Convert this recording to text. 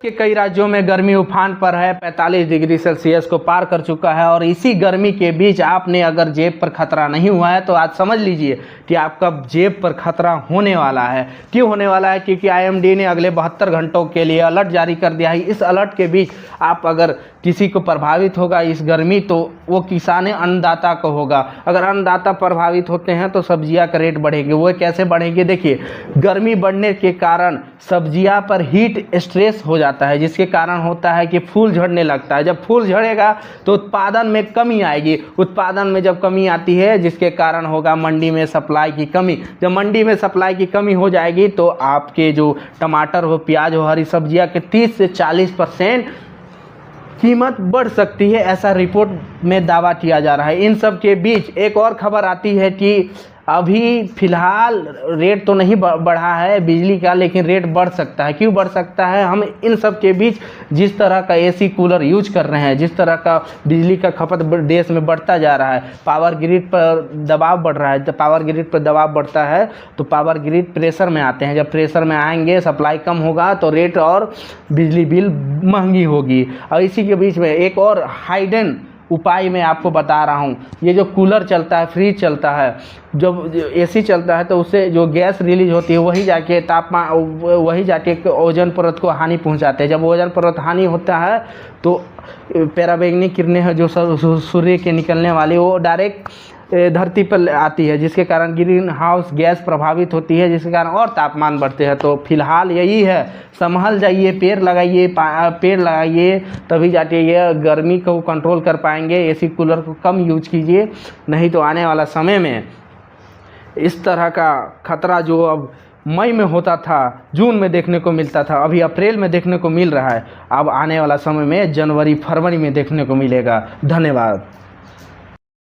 के कई राज्यों में गर्मी उफान पर है, 45 डिग्री सेल्सियस को पार कर चुका है। और इसी गर्मी के बीच आपने अगर जेब पर खतरा नहीं हुआ है तो आज समझ लीजिए कि आपका जेब पर खतरा होने वाला है। क्यों होने वाला है? क्योंकि IMD ने अगले 72 घंटों के लिए अलर्ट जारी कर दिया है। इस अलर्ट के बीच आप अगर किसी को प्रभावित होगा इस गर्मी तो वो किसान अन्नदाता को होगा। अगर अन्नदाता प्रभावित होते हैं तो सब्जियां का रेट बढ़ेगी। वो कैसे बढ़ेंगे? देखिए, गर्मी बढ़ने के कारण सब्जियां पर हीट स्ट्रेस हो जाता है, जिसके कारण होता है कि फूल झड़ने लगता है। जब फूल झड़ेगा तो उत्पादन में कमी आएगी। उत्पादन में जब कमी आती है जिसके कारण होगा मंडी में सप्लाई की कमी। जब मंडी में सप्लाई की कमी हो जाएगी तो आपके जो टमाटर हो, प्याज हो, हरी सब्जियां के 30 से 40% कीमत बढ़ सकती है, ऐसा रिपोर्ट में दावा किया जा रहा है। इन सब के बीच एक और खबर आती है कि अभी फ़िलहाल रेट तो नहीं बढ़ा है बिजली का, लेकिन रेट बढ़ सकता है। क्यों बढ़ सकता है? हम इन सब के बीच जिस तरह का AC कूलर यूज कर रहे हैं, जिस तरह का बिजली का खपत देश में बढ़ता जा रहा है, पावर ग्रिड पर दबाव बढ़ रहा है। जब पावर ग्रिड पर दबाव बढ़ता है तो पावर ग्रिड प्रेशर में आते हैं। जब प्रेशर में आएंगे, सप्लाई कम होगा तो रेट और बिजली बिल महंगी होगी। और इसी के बीच में एक और हाइडन उपाय मैं आपको बता रहा हूँ। ये जो कूलर चलता है, फ्रिज चलता है, जब AC चलता है तो उससे जो गैस रिलीज होती है वही जाके वही जाके ओजोन परत को हानि पहुँचाते हैं। जब ओजोन परत हानि होता है तो पराबैंगनी किरणें हैं जो सूर्य के निकलने वाली, वो डायरेक्ट धरती पर आती है, जिसके कारण ग्रीन हाउस गैस प्रभावित होती है, जिसके कारण और तापमान बढ़ते हैं। तो फिलहाल यही है, संभल जाइए, पेड़ लगाइए, तभी जाके ये गर्मी को कंट्रोल कर पाएंगे। AC कूलर को कम यूज कीजिए, नहीं तो आने वाला समय में इस तरह का खतरा जो अब मई में होता था, जून में देखने को मिलता था, अभी अप्रैल में देखने को मिल रहा है, अब आने वाला समय में जनवरी फरवरी में देखने को मिलेगा। धन्यवाद।